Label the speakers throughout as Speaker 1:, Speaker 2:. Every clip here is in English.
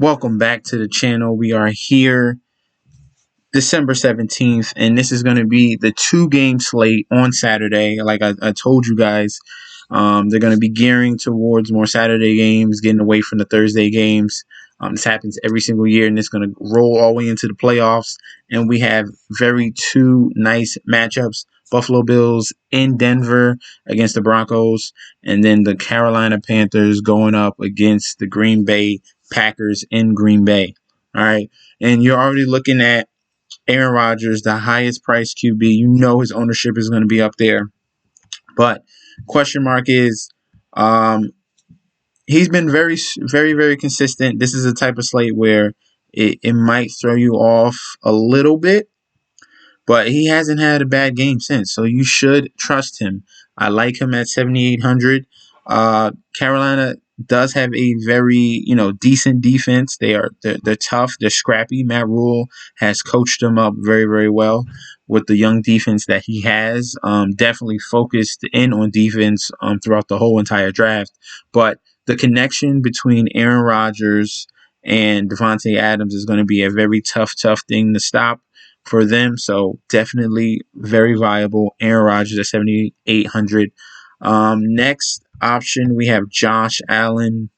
Speaker 1: Welcome back to the channel. We are here December 17th, and this is going to be the 2-game slate on Saturday. Like I told you guys, they're going to be gearing towards more Saturday games, getting away from the Thursday games. This happens every single year, and it's going to roll all the way into the playoffs. And we have two nice matchups. Buffalo Bills in Denver against the Broncos, and then the Carolina Panthers going up against the Green Bay Packers in Green Bay. All right. And you're already looking at Aaron Rodgers, the highest priced QB. You know his ownership is going to be up there. But question mark is he's been very, very, very consistent. This is a type of slate where it might throw you off a little bit, but he hasn't had a bad game since, so you should trust him. I like him at 7,800. Carolina does have a very decent defense. They're tough. They're scrappy. Matt Rule has coached them up very, very well with the young defense that he has. Definitely focused in on defense throughout the whole entire draft. But the connection between Aaron Rodgers and Devontae Adams is going to be a very tough thing to stop for them. So definitely very viable. Aaron Rodgers at 7,800. Next option, we have Josh Allen.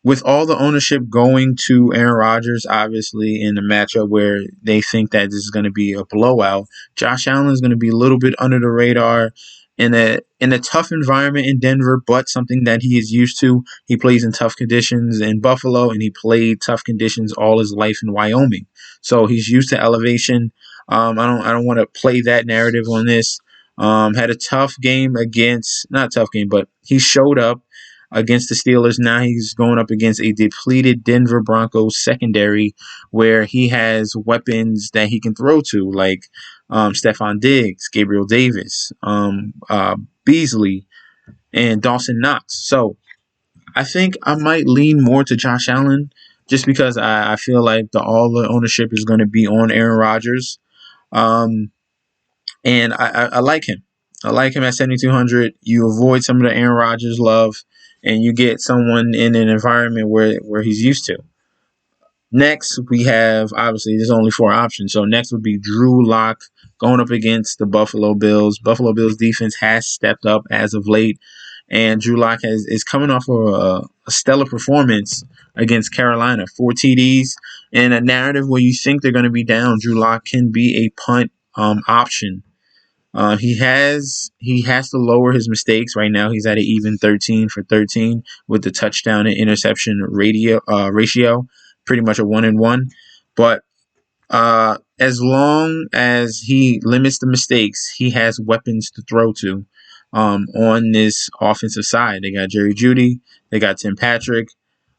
Speaker 1: With all the ownership going to Aaron Rodgers, obviously in a matchup where they think that this is going to be a blowout, Josh Allen is going to be a little bit under the radar in a tough environment in Denver, but something that he is used to. He plays in tough conditions in Buffalo, and he played tough conditions all his life in Wyoming. So he's used to elevation. I don't want to play that narrative on this. Had a tough game not tough game, but he showed up against the Steelers. Now he's going up against a depleted Denver Broncos secondary where he has weapons that he can throw to, like Stefon Diggs, Gabriel Davis, Beasley, and Dawson Knox. So I think I might lean more to Josh Allen just because I feel like all the ownership is going to be on Aaron Rodgers. And I like him. I like him at 7,200. You avoid some of the Aaron Rodgers love, and you get someone in an environment where he's used to. Next, we have, obviously, there's only 4 options. So next would be Drew Lock going up against the Buffalo Bills. Buffalo Bills defense has stepped up as of late, and Drew Lock is coming off of a stellar performance against Carolina. 4 TDs and a narrative where you think they're going to be down. Drew Lock can be a punt option. He has to lower his mistakes. Right now, he's at an even 13 for 13 with the touchdown and interception ratio, pretty much a 1-1. But as long as he limits the mistakes, he has weapons to throw to on this offensive side. They got Jerry Jeudy, they got Tim Patrick,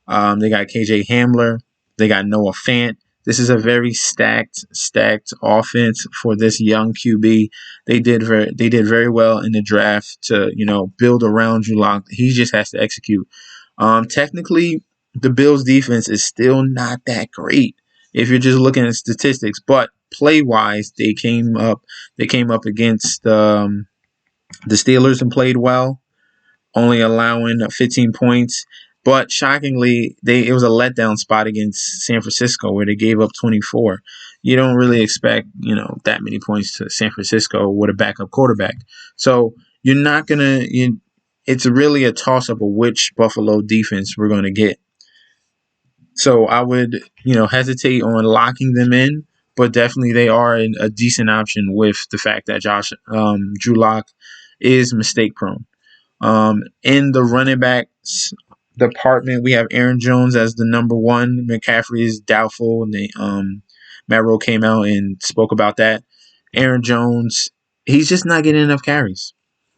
Speaker 1: they got KJ Hamler, they got Noah Fant. This is a very stacked offense for this young QB. They did very well in the draft to build around Drew Lock. He just has to execute. Technically, the Bills' defense is still not that great if you're just looking at statistics. But play wise, they came up against the Steelers and played well, only allowing 15 points. But shockingly, it was a letdown spot against San Francisco where they gave up 24. You don't really expect, that many points to San Francisco with a backup quarterback. So you're not going to – it's really a toss-up of which Buffalo defense we're going to get. So I would, hesitate on locking them in, but definitely they are a decent option with the fact that Drew Lock is mistake-prone. In the running backs department, we have Aaron Jones as the number 1. McCaffrey is doubtful, and Matt Rule came out and spoke about that. Aaron Jones, he's just not getting enough carries.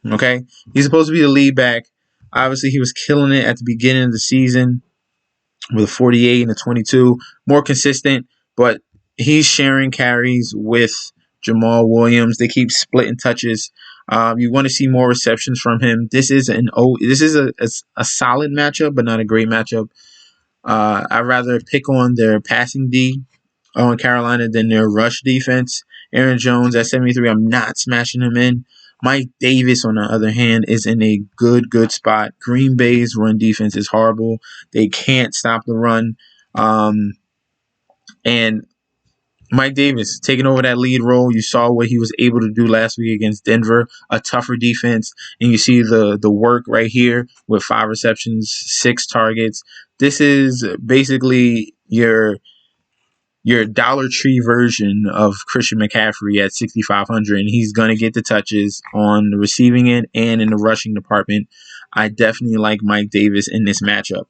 Speaker 1: Okay, he's supposed to be the lead back. Obviously, he was killing it at the beginning of the season with a 48 and a 22, more consistent, but he's sharing carries with Jamal Williams. They keep splitting touches. You want to see more receptions from him. This is a solid matchup, but not a great matchup. I'd rather pick on their passing D on Carolina than their rush defense. Aaron Jones at 73, I'm not smashing him in. Mike Davis, on the other hand, is in a good spot. Green Bay's run defense is horrible. They can't stop the run. And Mike Davis taking over that lead role. You saw what he was able to do last week against Denver, a tougher defense, and you see the work right here with 5 receptions, 6 targets. This is basically your Dollar Tree version of Christian McCaffrey at 6,500, and he's going to get the touches on the receiving end and in the rushing department. I definitely like Mike Davis in this matchup.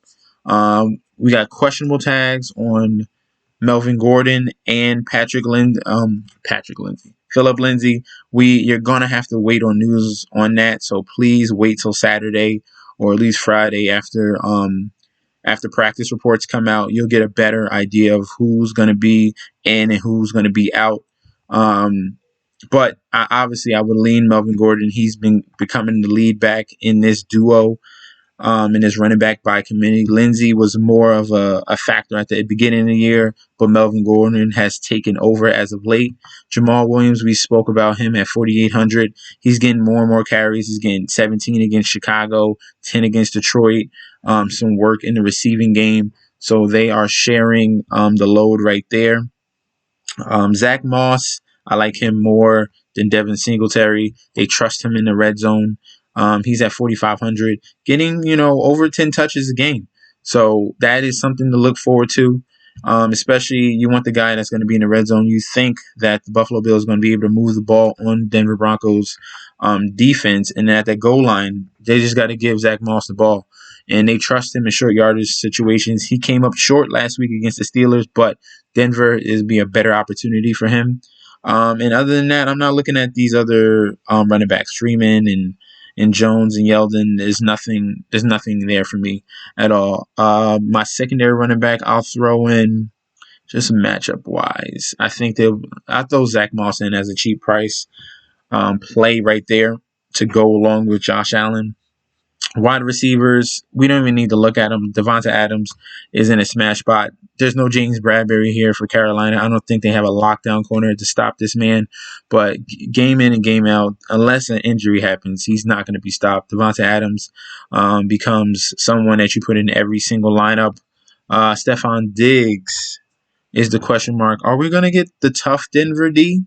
Speaker 1: We got questionable tags on Melvin Gordon and Philip Lindsay. You're gonna have to wait on news on that, so please wait till Saturday or at least Friday after practice reports come out. You'll get a better idea of who's gonna be in and who's gonna be out. But obviously, I would lean Melvin Gordon. He's been becoming the lead back in this duo. And his running back by committee. Lindsey was more of a factor at the beginning of the year, but Melvin Gordon has taken over as of late. Jamal Williams, we spoke about him at 4,800. He's getting more and more carries. He's getting 17 against Chicago, 10 against Detroit, some work in the receiving game. So they are sharing the load right there. Zach Moss, I like him more than Devin Singletary. They trust him in the red zone. He's at 4,500, getting, over 10 touches a game. So that is something to look forward to. Especially you want the guy that's going to be in the red zone. You think that the Buffalo Bills is going to be able to move the ball on Denver Broncos defense, and at that goal line, they just got to give Zach Moss the ball. And they trust him in short yardage situations. He came up short last week against the Steelers, but Denver is be a better opportunity for him. And other than that, I'm not looking at these other running backs, Freeman and Jones and Yeldon. There's nothing there for me at all. My secondary running back, I'll throw in just matchup wise. I'll throw Zach Moss in as a cheap price play right there to go along with Josh Allen. Wide receivers, we don't even need to look at them. Devonta Adams is in a smash spot. There's no James Bradbury here for Carolina. I don't think they have a lockdown corner to stop this man. But game in and game out, unless an injury happens, he's not going to be stopped. Devonta Adams becomes someone that you put in every single lineup. Stefon Diggs is the question mark. Are we going to get the tough Denver D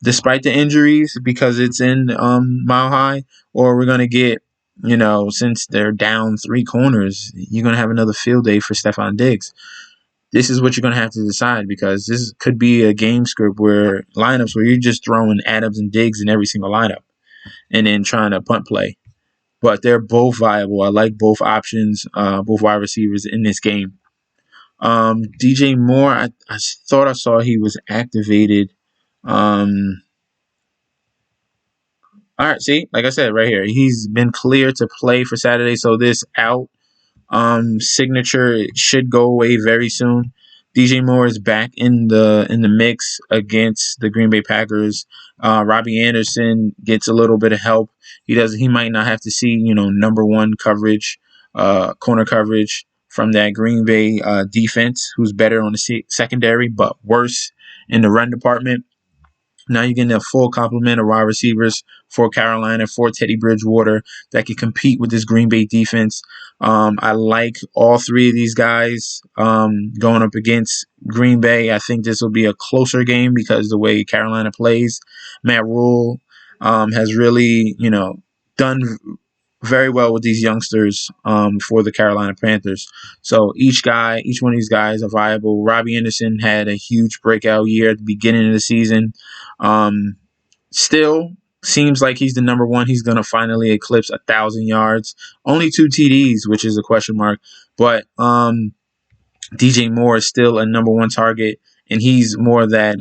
Speaker 1: despite the injuries because it's in Mile High? Or are we going to get, since they're down 3 corners, you're going to have another field day for Stefon Diggs? This is what you're going to have to decide, because this could be a game script where lineups where you're just throwing Adams and Diggs in every single lineup and then trying to punt play. But they're both viable. I like both options, both wide receivers in this game. DJ Moore, I thought I saw he was activated. All right, see, like I said, right here, he's been cleared to play for Saturday, so this out signature should go away very soon. DJ Moore is back in the mix against the Green Bay Packers. Robbie Anderson gets a little bit of help. He might not have to see number 1 coverage, corner coverage from that Green Bay defense, who's better on the secondary but worse in the run department. Now you're getting a full complement of wide receivers for Carolina, for Teddy Bridgewater, that can compete with this Green Bay defense. I like all 3 of these guys going up against Green Bay. I think this will be a closer game because the way Carolina plays. Matt Rule has really, done very well with these youngsters for the Carolina Panthers. So each one of these guys are viable. Robbie Anderson had a huge breakout year at the beginning of the season. Still seems like he's the number 1. He's going to finally eclipse 1,000 yards. Only 2 TDs, which is a question mark. But DJ Moore is still a number 1 target, and he's more that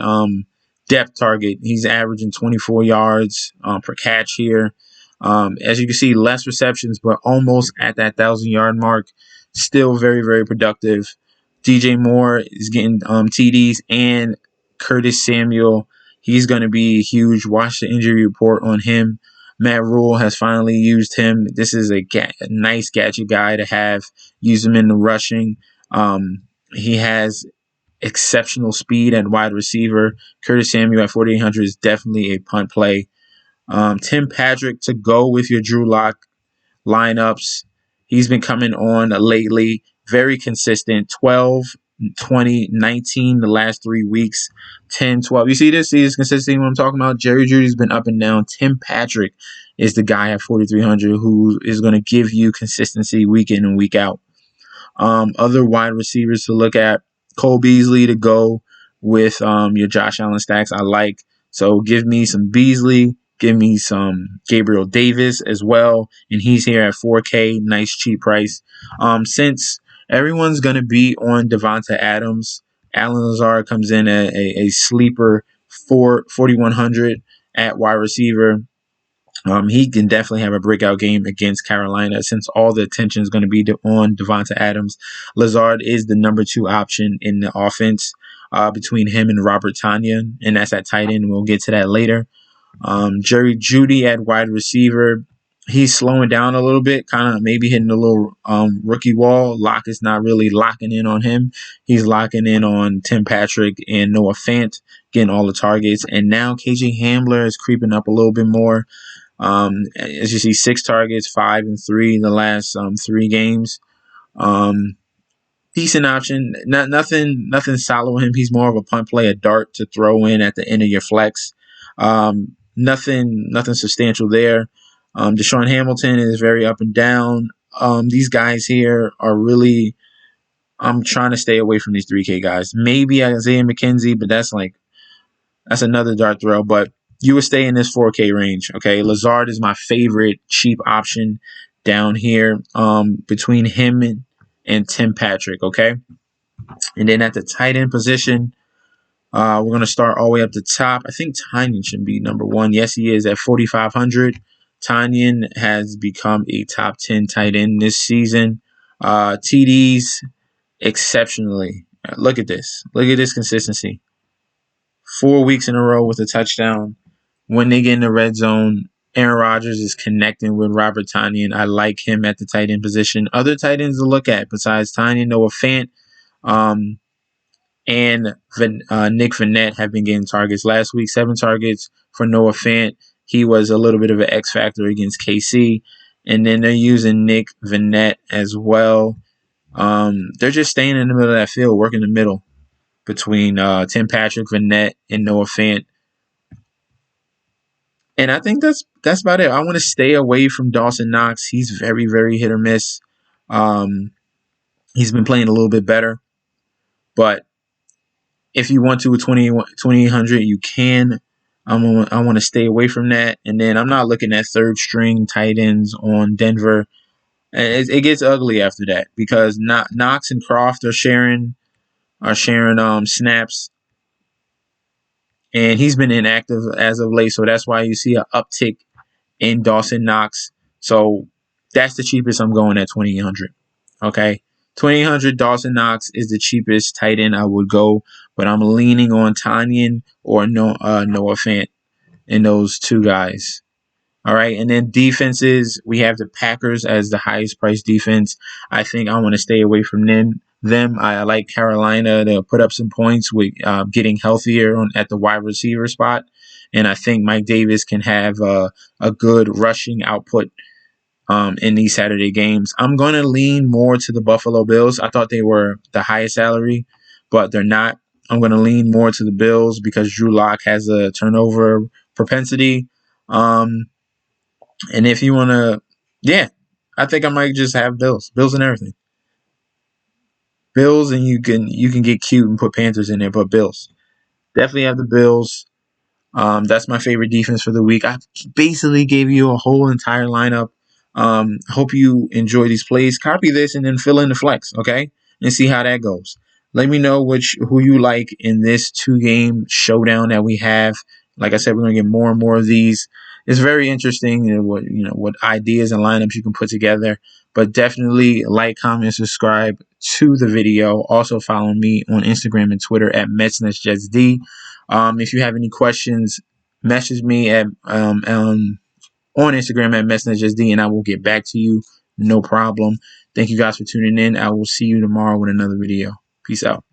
Speaker 1: depth target. He's averaging 24 yards per catch here. As you can see, less receptions, but almost at that 1,000-yard mark. Still very, very productive. DJ Moore is getting TDs, and Curtis Samuel, he's going to be huge. Watch the injury report on him. Matt Rule has finally used him. This is a nice gadget guy to have. Use him in the rushing. He has exceptional speed at wide receiver. Curtis Samuel at 4,800 is definitely a punt play. Tim Patrick to go with your Drew Lock lineups. He's been coming on lately, very consistent. 12, 20, 19 the last 3 weeks, 10, 12. You see this? See this consistency what I'm talking about? Jerry Jeudy's been up and down. Tim Patrick is the guy at 4,300 who is going to give you consistency week in and week out. Other wide receivers to look at, Cole Beasley to go with your Josh Allen stacks. I like. So give me some Beasley. Give me some Gabriel Davis as well. And he's here at 4K. Nice cheap price. Since everyone's going to be on Devonta Adams, Allen Lazard comes in at a sleeper 4,100 at wide receiver. He can definitely have a breakout game against Carolina since all the attention is going to be on Devonta Adams. Lazard is the number 2 option in the offense between him and Robert Tonyan, and that's at tight end. We'll get to that later. Jerry Jeudy at wide receiver. He's slowing down a little bit, kind of maybe hitting a little rookie wall. Lock is not really locking in on him. He's locking in on Tim Patrick and Noah Fant, getting all the targets. And now KJ Hamler is creeping up a little bit more. As you see, 6 targets, 5 and 3 in the last 3 games. Decent option. Nothing solid with him. He's more of a punt play, a dart to throw in at the end of your flex. Nothing substantial there. Deshaun Hamilton is very up and down. These guys here are really. I'm trying to stay away from these 3K guys. Maybe Isaiah McKenzie, but that's another dart throw. But you would stay in this 4K range, okay? Lazard is my favorite cheap option down here between him and Tim Patrick, okay? And then at the tight end position, we're going to start all the way up the top. I think Tonyan should be number 1. Yes, he is at 4,500. Tonyan has become a top 10 tight end this season. TDs exceptionally. Look at this. Look at this consistency. 4 weeks in a row with a touchdown. When they get in the red zone, Aaron Rodgers is connecting with Robert Tonyan. I like him at the tight end position. Other tight ends to look at besides Tonyan, Noah Fant, and Nick Vannett have been getting targets. Last week, 7 targets for Noah Fant. He was a little bit of an X factor against KC. And then they're using Nick Vannett as well. They're just staying in the middle of that field, working the middle between Tim Patrick, Vannett, and Noah Fant. And I think that's about it. I want to stay away from Dawson Knox. He's very, very hit or miss. He's been playing a little bit better. But if you want to with 2,800, you can. I want to stay away from that. And then I'm not looking at third string tight ends on Denver. It gets ugly after that because Knox and Croft are sharing snaps. And he's been inactive as of late, so that's why you see an uptick in Dawson Knox. So that's the cheapest I'm going at 2,800. Okay, 2,800 Dawson Knox is the cheapest tight end I would go, but I'm leaning on Tonyan or Noah Fant in those 2 guys. All right, and then defenses, we have the Packers as the highest priced defense. I think I want to stay away from them. I like Carolina to put up some points with getting healthier at the wide receiver spot, and I think Mike Davis can have a good rushing output in these Saturday games. I'm going to lean more to the Buffalo Bills. I thought they were the highest salary, but they're not. I'm going to lean more to the Bills because Drew Lock has a turnover propensity. And if you want to, I think I might just have Bills and everything. Bills, and you can get cute and put Panthers in there, but Bills. Definitely have the Bills. That's my favorite defense for the week. I basically gave you a whole entire lineup. Hope you enjoy these plays. Copy this and then fill in the flex, okay? And see how that goes. Let me know who you like in this 2-game showdown that we have. Like I said, we're going to get more and more of these. It's very interesting what ideas and lineups you can put together. But definitely like, comment, subscribe to the video. Also follow me on Instagram and Twitter at MetsNetsJetsD. If you have any questions, message me at on Instagram at MetsNetsJetsD, and I will get back to you. No problem. Thank you guys for tuning in. I will see you tomorrow with another video. Peace out.